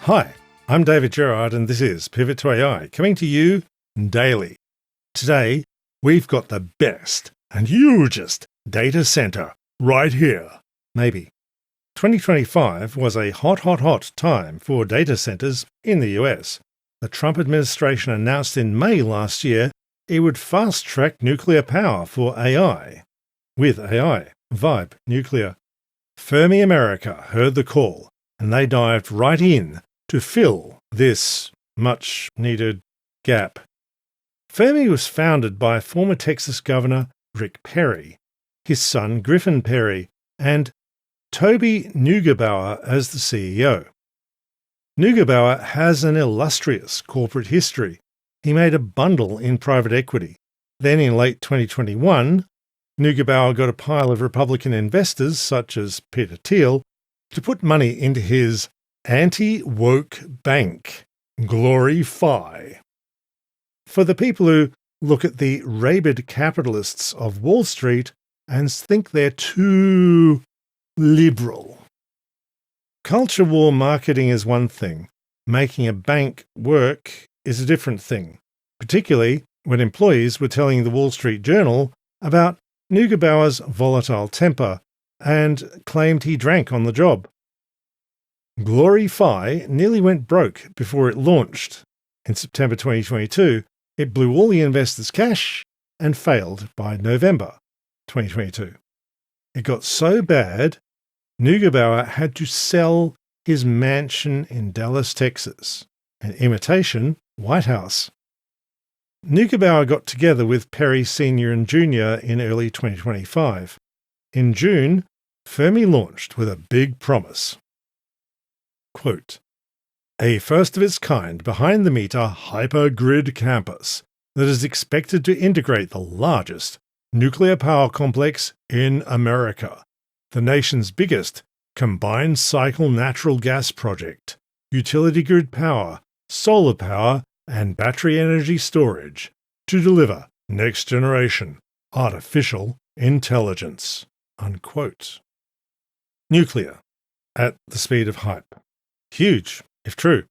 Hi, I'm dgerard and this is Pivot to AI, coming to you daily. Today, we've got the best and hugest data center right here. Maybe. 2025 was a hot time for data centers in the US. The Trump administration announced in May last year it would fast-track nuclear power for AI. With AI, Vibe Nuclear. Fermi America heard the call and they dived right in to fill this much-needed gap. Fermi was founded by former Texas Governor Rick Perry, his son Griffin Perry, and Toby Neugebauer as the CEO. Neugebauer has an illustrious corporate history. He made a bundle in private equity. Then in late 2021, Neugebauer got a pile of Republican investors, such as Peter Thiel, to put money into his anti-woke bank, Glory Fi. For the people who look at the rabid capitalists of Wall Street and think they're too liberal. Culture war marketing is one thing. Making a bank work is a different thing, particularly when employees were telling the Wall Street Journal about Neugebauer's volatile temper and claimed he drank on the job. Glory Fi nearly went broke before it launched. In September 2022, it blew all the investors' cash and failed by November 2022. It got so bad, Neugebauer had to sell his mansion in Dallas, Texas, an imitation White House. Neugebauer got together with Perry Sr. and Jr. in early 2025. In June, Fermi launched with a big promise. Quote, a first-of-its-kind behind-the-meter hyper-grid campus that is expected to integrate the largest nuclear power complex in America, the nation's biggest combined-cycle natural gas project, utility grid power, solar power, and battery energy storage to deliver next-generation artificial intelligence. Unquote. Nuclear at the speed of hype. Huge, if true.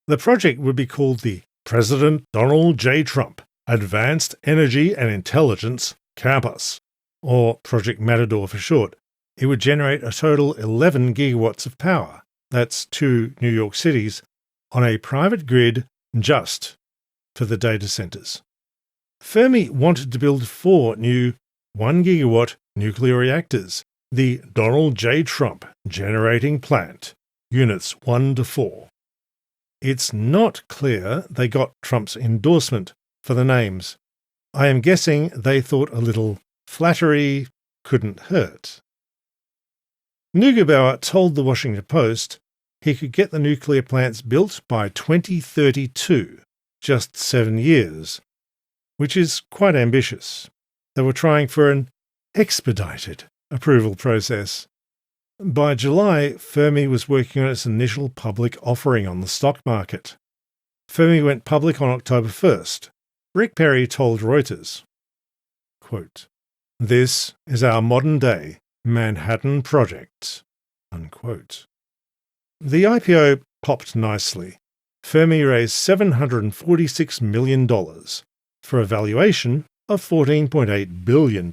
The project would be called the President Donald J. Trump Advanced Energy and Intelligence Campus, or Project Matador for short. It would generate a total 11 gigawatts of power, that's 2 New York cities, on a private grid just for the data centers. Fermi wanted to build 4 new 1 gigawatt nuclear reactors, the Donald J. Trump Generating Plant, Units 1 to 4. It's not clear they got Trump's endorsement for the names. I am guessing they thought a little flattery couldn't hurt. Neugebauer told the Washington Post he could get the nuclear plants built by 2032, just 7 years, which is quite ambitious. They were trying for an expedited approval process. By July, Fermi was working on its initial public offering on the stock market. Fermi went public on October 1st. Rick Perry told Reuters, quote, this is our modern-day Manhattan project. Unquote. The IPO popped nicely. Fermi raised $746 million for a valuation of $14.8 billion.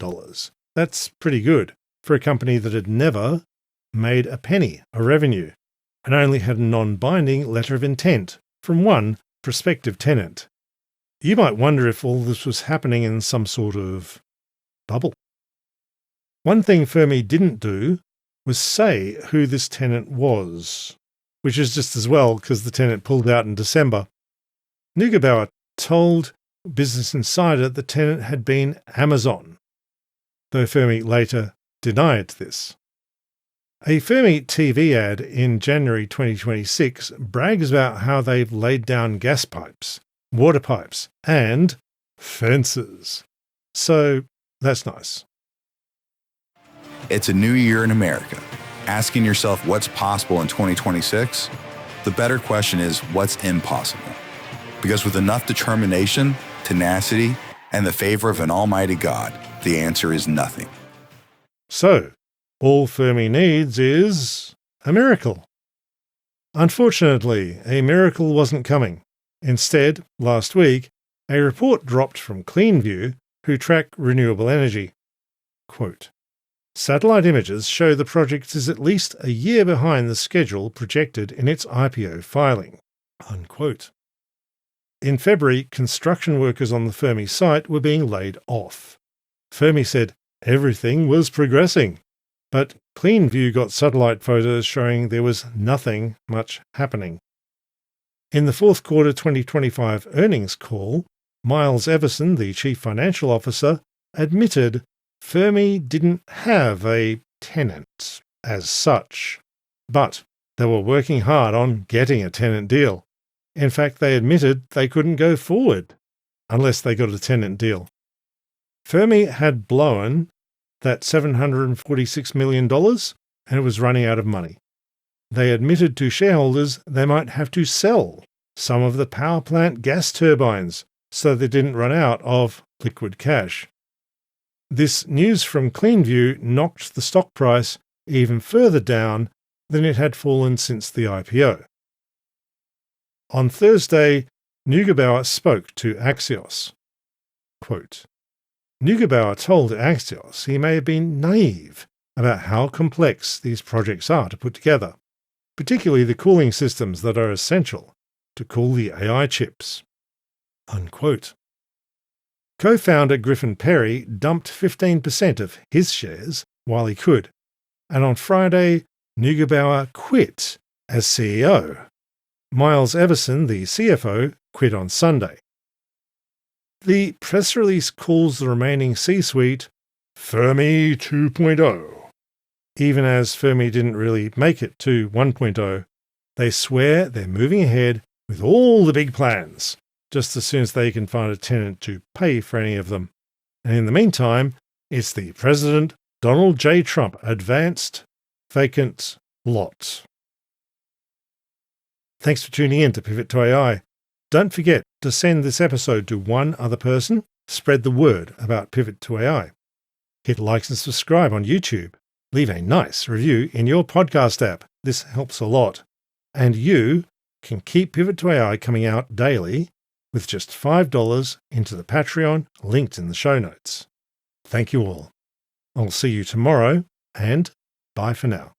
That's pretty good for a company that had never made a penny of revenue and only had a non-binding letter of intent from one prospective tenant. You might wonder if all this was happening in some sort of bubble. One thing Fermi didn't do was say who this tenant was, which is just as well because the tenant pulled out in December. Neugebauer told Business Insider the tenant had been Amazon, though Fermi later denied this. A Fermi TV ad in January 2026 brags about how they've laid down gas pipes, water pipes, and fences. So that's nice. It's a new year in America. Asking yourself what's possible in 2026? The better question is what's impossible. Because with enough determination, tenacity, and the favor of an almighty God, the answer is nothing. So, all Fermi needs is a miracle. Unfortunately, a miracle wasn't coming. Instead, last week, a report dropped from CleanView, who track renewable energy. Quote, satellite images show the project is at least a year behind the schedule projected in its IPO filing. Unquote. In February, construction workers on the Fermi site were being laid off. Fermi said everything was progressing, but CleanView got satellite photos showing there was nothing much happening. In the fourth quarter 2025 earnings call, Miles Everson, the chief financial officer, admitted Fermi didn't have a tenant as such, but they were working hard on getting a tenant deal. In fact, they admitted they couldn't go forward unless they got a tenant deal. Fermi had blown that $746 million and it was running out of money. They admitted to shareholders they might have to sell some of the power plant gas turbines so they didn't run out of liquid cash. This news from CleanView knocked the stock price even further down than it had fallen since the IPO. On Thursday, Neugebauer spoke to Axios. Quote, Neugebauer told Axios he may have been naïve about how complex these projects are to put together, particularly the cooling systems that are essential to cool the AI chips. Unquote. Co-founder Griffin Perry dumped 15% of his shares while he could, and on Friday, Neugebauer quit as CEO. Miles Everson, the CFO, quit on Sunday. The press release calls the remaining C-suite Fermi 2.0. Even as Fermi didn't really make it to 1.0, they swear they're moving ahead with all the big plans, just as soon as they can find a tenant to pay for any of them. And in the meantime, it's the President Donald J. Trump advanced vacant lot. Thanks for tuning in to Pivot to AI. Don't forget to send this episode to one other person. Spread the word about Pivot to AI. Hit like and subscribe on YouTube. Leave a nice review in your podcast app. This helps a lot. And you can keep Pivot to AI coming out daily with just $5 into the Patreon linked in the show notes. Thank you all. I'll see you tomorrow, and bye for now.